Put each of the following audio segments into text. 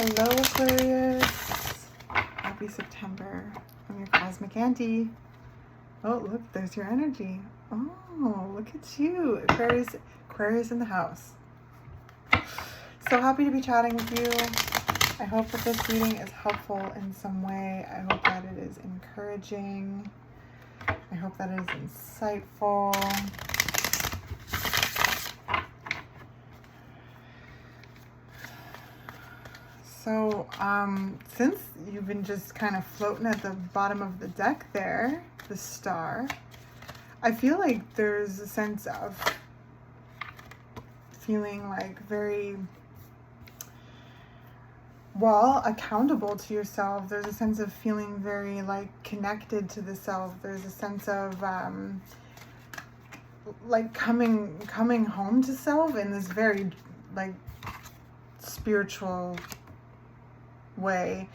Hello, Aquarius. Happy September. I'm your cosmic auntie. Oh, look, there's your energy. Oh, look at you. Aquarius in the house. So happy to be chatting with you. I hope that this reading is helpful in some way. I hope that it is encouraging. I hope that it is insightful. So, since you've been just kind of floating at the bottom of the deck there, the star, I feel like there's a sense of feeling like very, well, accountable to yourself. There's a sense of feeling very like connected to the self. There's a sense of like coming home to self in this very like spiritual way.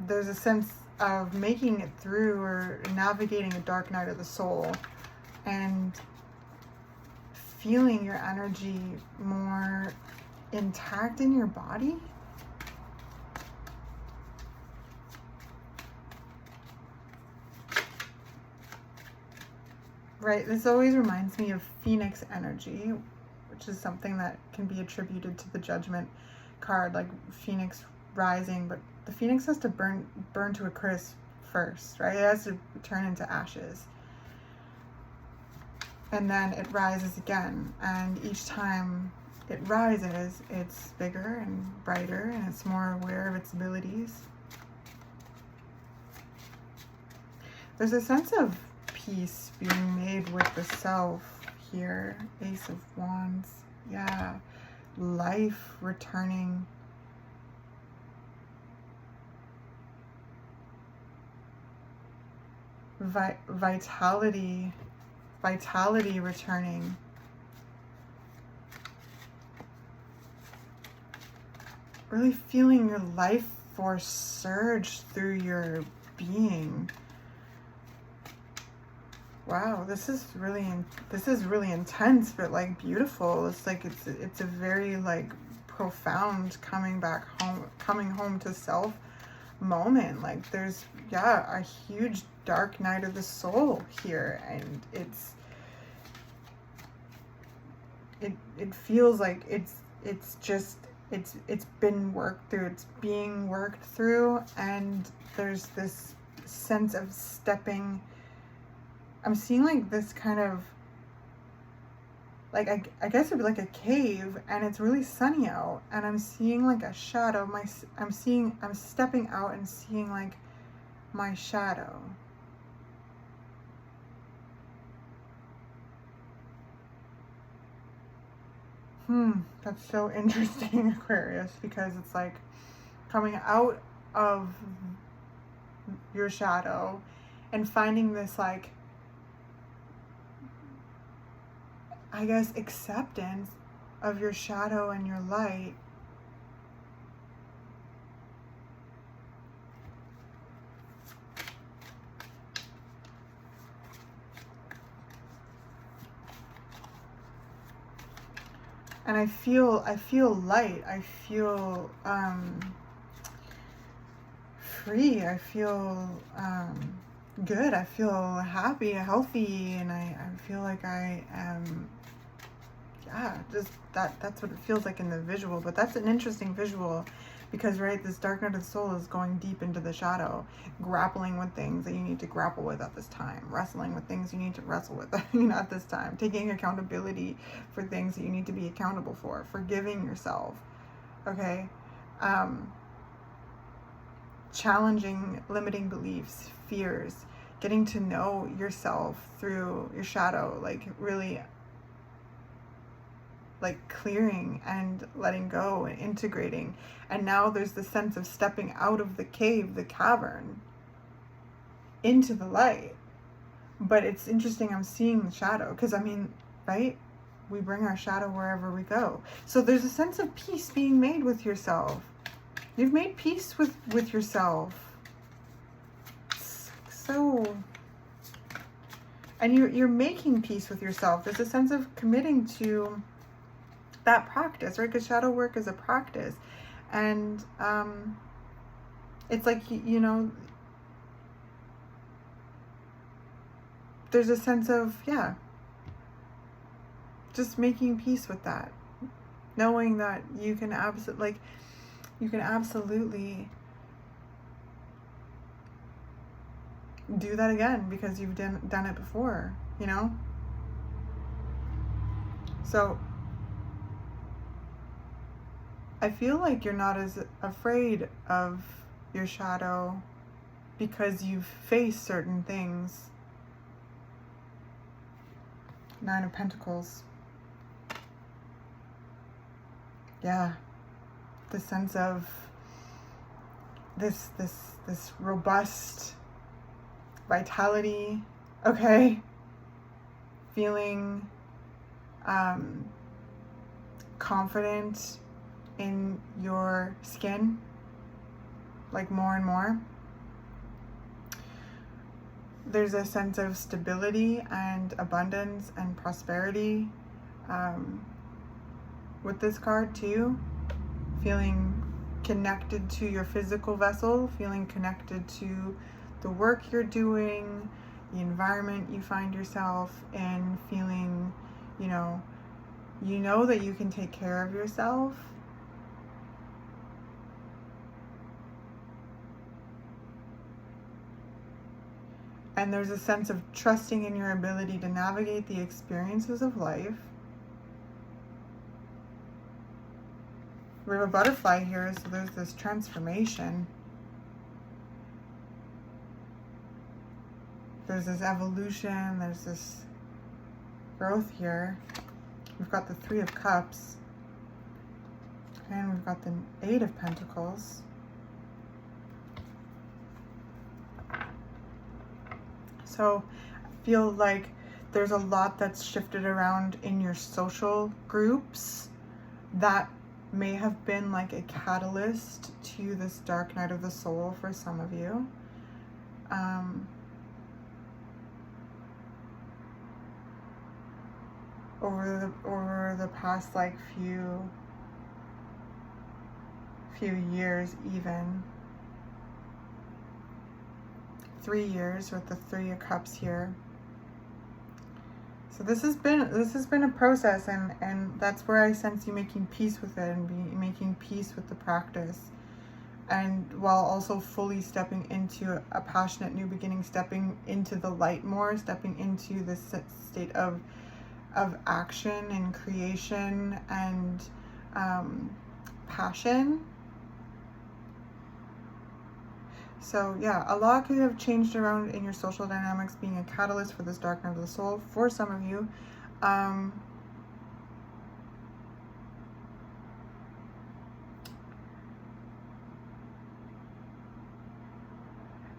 There's a sense of making it through or navigating a dark night of the soul and feeling your energy more intact in your body. Right, this always reminds me of Phoenix energy, which is something that can be attributed to the Judgment card, like Phoenix rising, but the Phoenix has to burn to a crisp first, right? It has to turn into ashes. And then it rises again, and each time it rises, it's bigger and brighter, and it's more aware of its abilities. There's a sense of peace being made with the self here. Ace of Wands. Yeah. Life returning. Vitality returning. Really feeling your life force surge through your being. Wow, this is really intense, but like beautiful. It's like it's a very like profound coming home to self moment. Like there's a huge dark night of the soul here, and it feels like it's been worked through, it's being worked through, and there's this sense of stepping. I'm seeing like this kind of like I guess it'd be like a cave, and it's really sunny out, and I'm seeing like a shadow. I'm stepping out and seeing like my shadow. That's so interesting, Aquarius, because it's like coming out of your shadow and finding this like, I guess, acceptance of your shadow and your light. And I feel light. I feel free. I feel good. I feel happy, healthy, and I feel like I am, just that's what it feels like in the visual. But that's an interesting visual, because right, this dark night of the soul is going deep into the shadow, grappling with things that you need to grapple with at this time, wrestling with things you need to wrestle with at this time, taking accountability for things that you need to be accountable for, forgiving yourself, okay, challenging limiting beliefs, fears, getting to know yourself through your shadow, like really like clearing and letting go and integrating. And now there's the sense of stepping out of the cave, the cavern, into the light. But it's interesting, I'm seeing the shadow, because I mean, right, we bring our shadow wherever we go. So there's a sense of peace being made with yourself. You've made peace with yourself. So, and you're making peace with yourself. There's a sense of committing to that practice, right? Because shadow work is a practice. And it's like, you know, there's a sense of, yeah, just making peace with that. Knowing that you can absolutely do that again because you've done it before, you know? So I feel like you're not as afraid of your shadow because you've faced certain things. 9 of Pentacles. Yeah. The sense of this robust vitality, okay? Feeling confident in your skin, like more and more. There's a sense of stability and abundance and prosperity with this card too. Feeling connected to your physical vessel, feeling connected to the work you're doing, the environment you find yourself in, feeling, you know that you can take care of yourself. And there's a sense of trusting in your ability to navigate the experiences of life. We have a butterfly here, so there's this transformation. There's this evolution, there's this growth here. We've got the 3 of Cups. And we've got the 8 of Pentacles. So I feel like there's a lot that's shifted around in your social groups that may have been like a catalyst to this dark night of the soul for some of you. Over the past like few years, even 3 years with the 3 of Cups here. So this has been a process, and that's where I sense you making peace with it and making peace with the practice, and while also fully stepping into a passionate new beginning, stepping into the light more, stepping into this state of action and creation and passion. So yeah, a lot could have changed around in your social dynamics, being a catalyst for this dark night of the soul for some of you.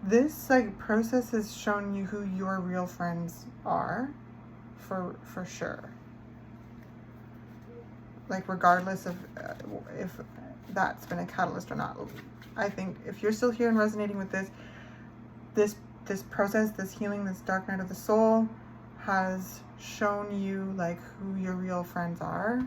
This like process has shown you who your real friends are, for sure. Like regardless of if that's been a catalyst or not. I think if you're still here and resonating with this process, this healing, this dark night of the soul has shown you like who your real friends are.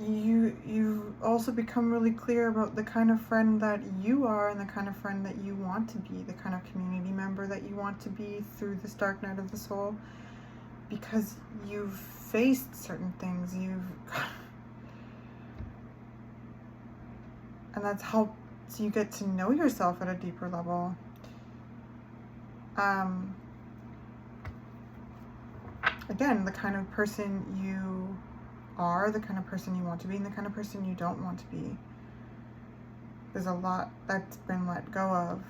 You've also become really clear about the kind of friend that you are and the kind of friend that you want to be, the kind of community member that you want to be through this dark night of the soul, because you've faced certain things, and that's helped you get to know yourself at a deeper level. Again, the kind of person you are, the kind of person you want to be, and the kind of person you don't want to be. There's a lot that's been let go of,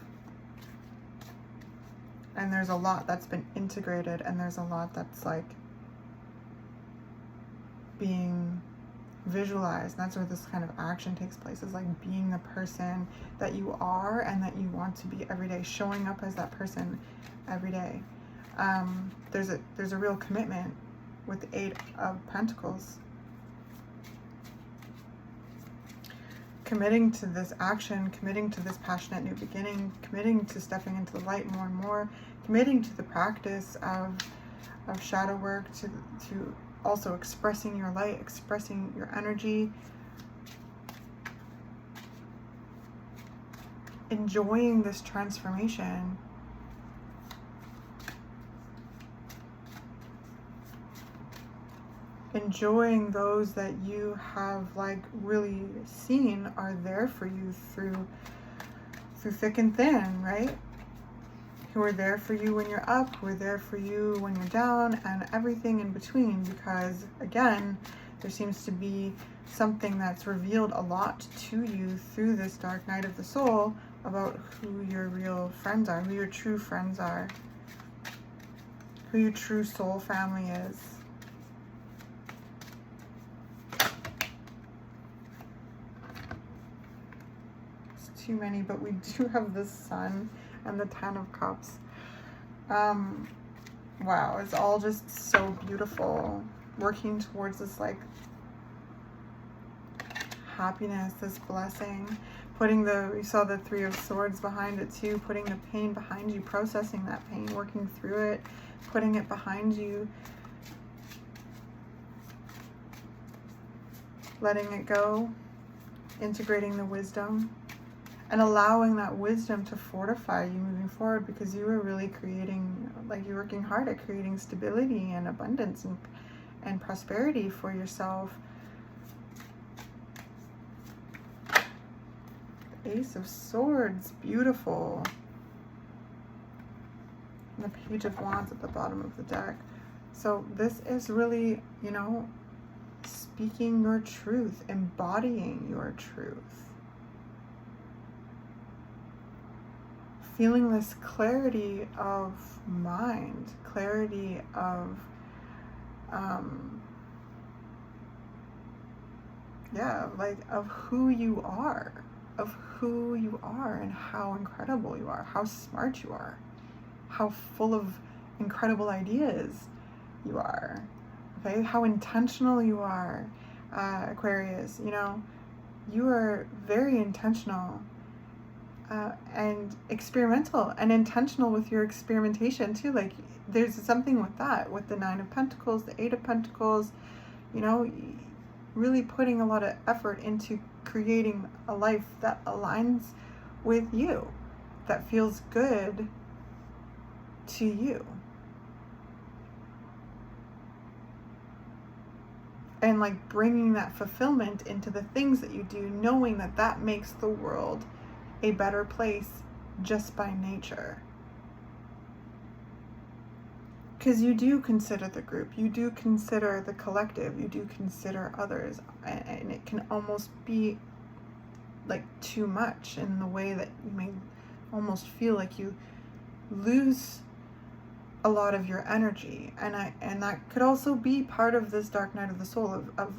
and there's a lot that's been integrated, and there's a lot that's like being visualized. And that's where this kind of action takes place, is like being the person that you are and that you want to be every day, showing up as that person every day. There's a real commitment with the 8 of Pentacles. committing to this action, committing to this passionate new beginning, committing to stepping into the light more and more, committing to the practice of shadow work, to also expressing your light, expressing your energy, enjoying this transformation. Enjoying those that you have like really seen are there for you through thick and thin, right? Who are there for you when you're up, who are there for you when you're down, and everything in between. Because again, there seems to be something that's revealed a lot to you through this dark night of the soul about who your real friends are, who your true friends are, who your true soul family is. It's too many, but we do have the Sun and the Ten of Cups. Wow, it's all just so beautiful. Working towards this like happiness, this blessing. Putting you saw the Three of Swords behind it too, putting the pain behind you, processing that pain, working through it, putting it behind you, letting it go, integrating the wisdom, and allowing that wisdom to fortify you moving forward, because you were really creating, like you're working hard at creating stability and abundance and prosperity for yourself. Ace of Swords, beautiful. And the Page of Wands at the bottom of the deck. So this is really, you know, speaking your truth, embodying your truth. Feeling this clarity of mind, clarity of, like of who you are. Of who you are and how incredible you are, how smart you are, how full of incredible ideas you are, okay? How intentional you are, Aquarius. You know, you are very intentional and experimental and intentional with your experimentation too. Like there's something with that, with the Nine of Pentacles, the Eight of Pentacles, you know, really putting a lot of effort into creating a life that aligns with you, that feels good to you. And like bringing that fulfillment into the things that you do, knowing that that makes the world a better place just by nature. Because you do consider the group, you do consider the collective, you do consider others, and it can almost be like too much in the way that you may almost feel like you lose a lot of your energy. And that could also be part of this dark night of the soul of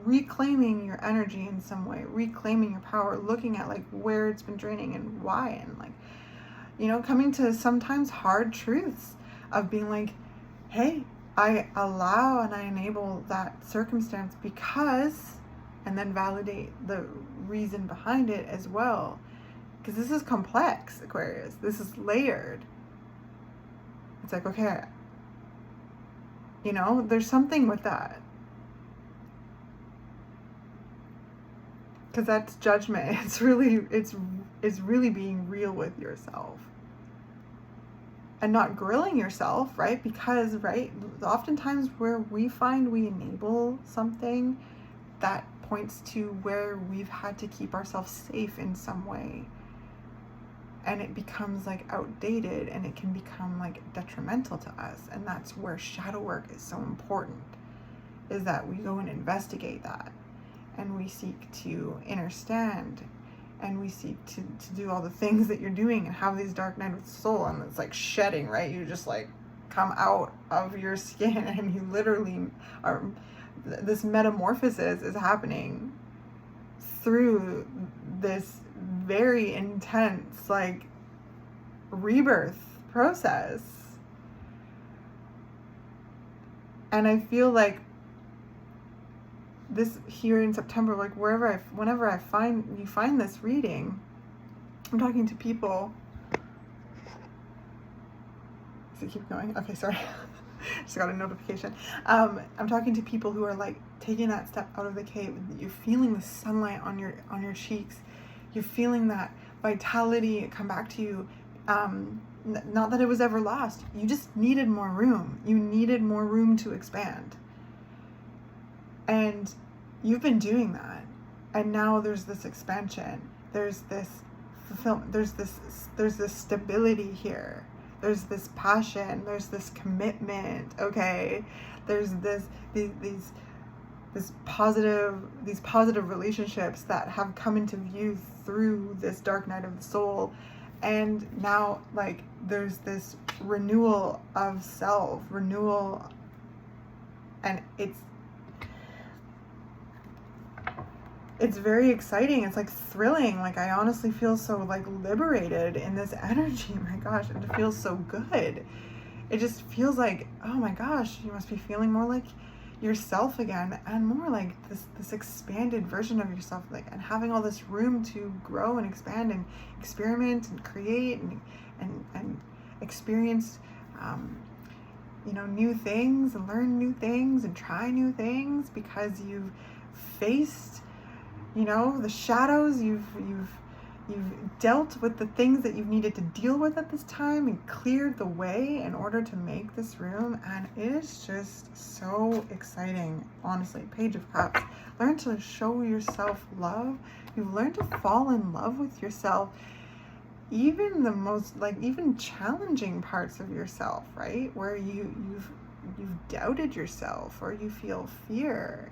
reclaiming your energy in some way, reclaiming your power, looking at like where it's been draining and why, and like, you know, coming to sometimes hard truths of being like, hey, I allow and I enable that circumstance because, and then validate the reason behind it as well. Because this is complex, Aquarius. This is layered. It's like, okay, you know, there's something with that. Because that's judgment. It's really being real with yourself. And not grilling yourself, right? Because, right, oftentimes where we find we enable something, that points to where we've had to keep ourselves safe in some way. And it becomes like outdated, and it can become like detrimental to us. And that's where shadow work is so important, is that we go and investigate that. And we seek to understand, and we seek to do all the things that you're doing and have these dark night of the soul. And it's like shedding, right? You just like come out of your skin, and you literally are, this metamorphosis is happening through this very intense like rebirth process. And I feel like this here in September, like whenever you find this reading, I'm talking to people. Does it keep going? Okay, sorry. Just got a notification. I'm talking to people who are like taking that step out of the cave. You're feeling the sunlight on your cheeks. You're feeling that vitality come back to you. Not that it was ever lost. You just needed more room. You needed more room to expand. And you've been doing that. And now there's this expansion. There's this fulfillment. There's this stability here. There's this passion. There's this commitment. Okay. There's these positive relationships that have come into view through this dark night of the soul. And now, like, there's this renewal of self, and it's very exciting. It's like thrilling. Like, I honestly feel so like liberated in this energy. My gosh, it feels so good. It just feels like, oh my gosh, you must be feeling more like yourself again, and more like this expanded version of yourself, like, and having all this room to grow and expand and experiment and create and experience new things and learn new things and try new things, because you've faced the shadows. You've dealt with the things that you've needed to deal with at this time and cleared the way in order to make this room. And it is just so exciting, honestly. Page of Cups. Learn to show yourself love. You've learned to fall in love with yourself, even the most even challenging parts of yourself, right? Where you've doubted yourself, or you feel fear.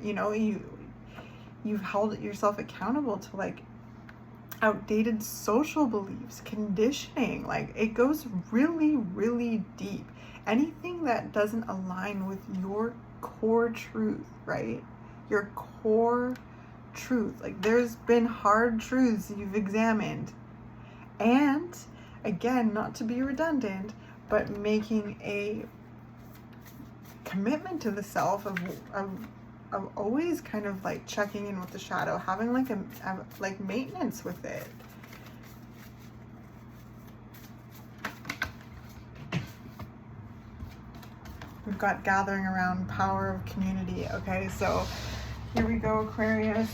You've held yourself accountable to like outdated social beliefs, conditioning. Like, it goes really, really deep. Anything that doesn't align with your core truth, right? Your core truth. Like, there's been hard truths you've examined. And again, not to be redundant, but making a commitment to the self of always kind of like checking in with the shadow, having like maintenance with it. We've got gathering around, power of community. Okay, so here we go, Aquarius.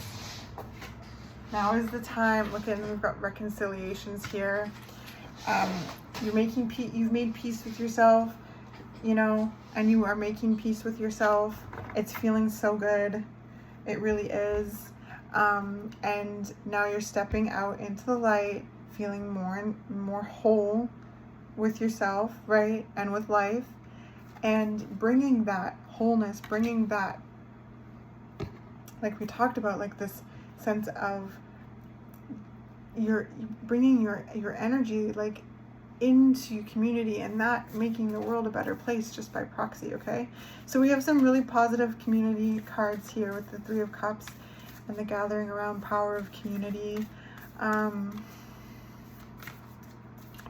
Now is the time. Look at, we've got reconciliations here. You've made peace with yourself, and you are making peace with yourself. It's feeling so good. It really is. And now you're stepping out into the light, feeling more and more whole with yourself, right? And with life, and bringing that wholeness, bringing that, like we talked about, like this sense of you're bringing your energy like into community, and that making the world a better place just by proxy. Okay, so we have some really positive community cards here with the Three of Cups and the gathering around, power of community.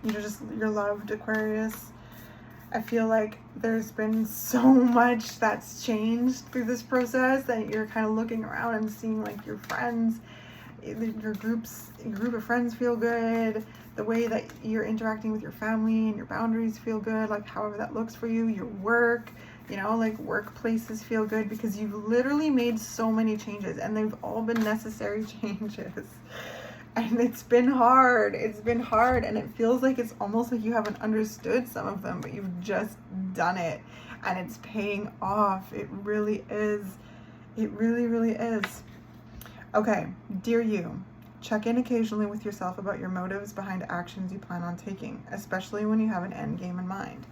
Just, you're loved, Aquarius. I feel like there's been so much that's changed through this process that you're kind of looking around and seeing like your friends, your group of friends feel good. The way that you're interacting with your family and your boundaries feel good, like however that looks for you. Your work, like workplaces feel good, because you've literally made so many changes, and they've all been necessary changes. And it's been hard, and it feels like it's almost like you haven't understood some of them, but you've just done it, and it's paying off. It really is. It really, really is. Okay, dear you, check in occasionally with yourself about your motives behind actions you plan on taking, especially when you have an end game in mind.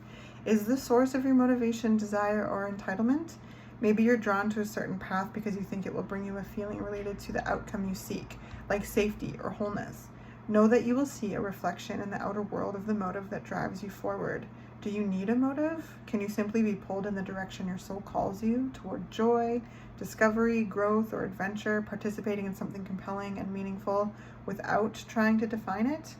Is the source of your motivation desire or entitlement? Maybe you're drawn to a certain path because you think it will bring you a feeling related to the outcome you seek, like safety or wholeness. Know that you will see a reflection in the outer world of the motive that drives you forward. Do you need a motive? Can you simply be pulled in the direction your soul calls you, toward joy, discovery, growth, or adventure, participating in something compelling and meaningful without trying to define it?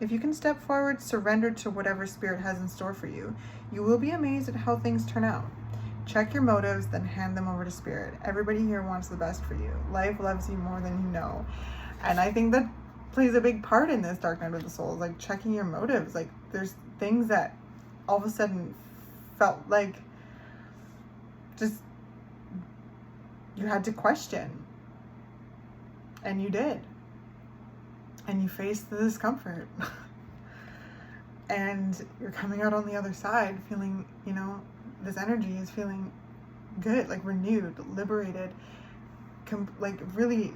If you can step forward, surrender to whatever spirit has in store for you, you will be amazed at how things turn out. Check your motives, then hand them over to spirit. Everybody here wants the best for you. Life loves you more than you know. And I think that plays a big part in this dark night of the soul, like checking your motives. Like there's things that all of a sudden felt like just you had to question. And you did. And you faced the discomfort. And you're coming out on the other side feeling, you know, this energy is feeling good, like renewed, liberated, like really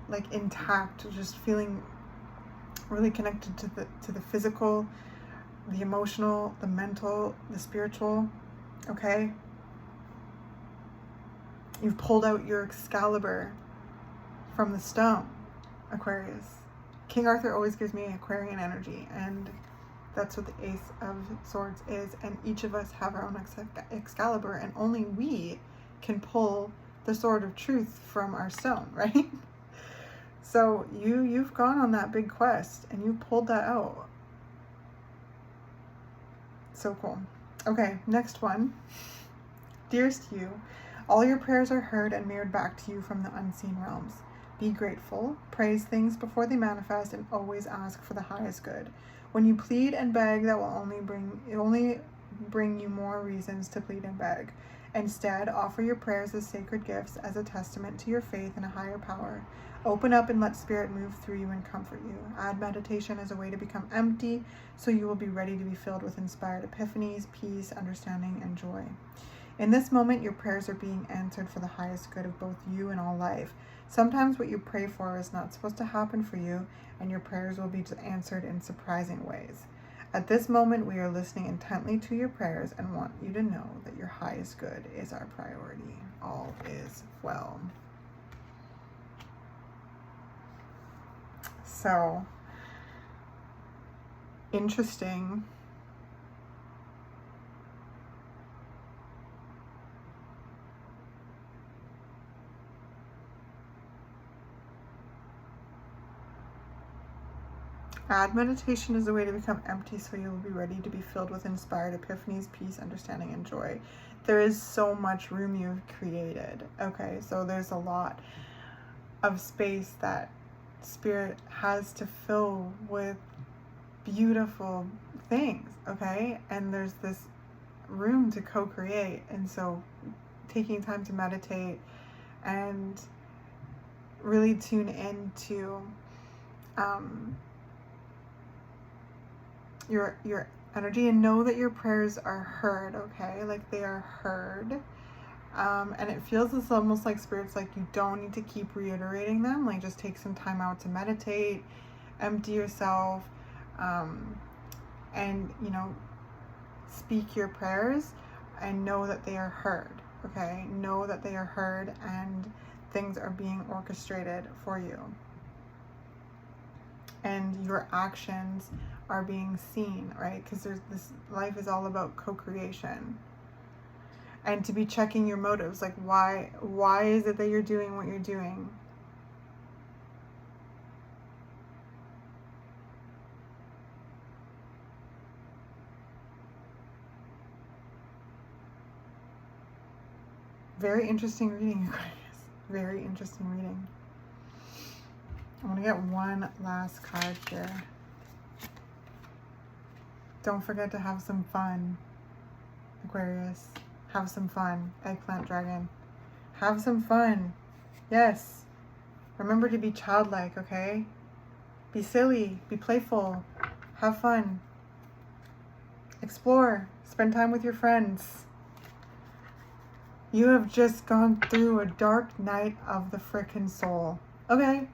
like intact, just feeling really connected to the physical, the emotional, the mental, the spiritual. Okay? You've pulled out your Excalibur from the stone, Aquarius. King Arthur always gives me Aquarian energy, and that's what the Ace of Swords is. And each of us have our own Excalibur, and only we can pull the Sword of Truth from our stone, right? So you've gone on that big quest, and you pulled that out. So cool. Okay, next one. Dearest you, all your prayers are heard and mirrored back to you from the unseen realms. Be grateful, praise things before they manifest, and always ask for the highest good. When you plead and beg, that will only bring you more reasons to plead and beg. Instead, offer your prayers as sacred gifts, as a testament to your faith in a higher power. Open up and let Spirit move through you and comfort you. Add meditation as a way to become empty, so you will be ready to be filled with inspired epiphanies, peace, understanding, and joy. In this moment, your prayers are being answered for the highest good of both you and all life. Sometimes what you pray for is not supposed to happen for you, and your prayers will be answered in surprising ways. At this moment, we are listening intently to your prayers and want you to know that your highest good is our priority. All is well. So, interesting. Add meditation as a way to become empty, so you will be ready to be filled with inspired epiphanies, peace, understanding, and joy. There is so much room you've created. Okay, so there's a lot of space that Spirit has to fill with beautiful things, okay? And there's this room to co-create. And so taking time to meditate and really tune into your energy, and know that your prayers are heard, okay? Like they are heard. And it feels almost like Spirit's like, you don't need to keep reiterating them. Like just take some time out to meditate, empty yourself, and, you know, speak your prayers and know that they are heard, okay? Know that they are heard and things are being orchestrated for you. And your actions are being seen, right? Because there's this, life is all about co-creation. And to be checking your motives, like why is it that you're doing what you're doing? Very interesting reading, Aquarius. Very interesting reading. I want to get one last card here. Don't forget to have some fun, Aquarius. Have some fun, eggplant dragon. Have some fun. Yes. Remember to be childlike, okay? Be silly. Be playful. Have fun. Explore. Spend time with your friends. You have just gone through a dark night of the frickin' soul. Okay?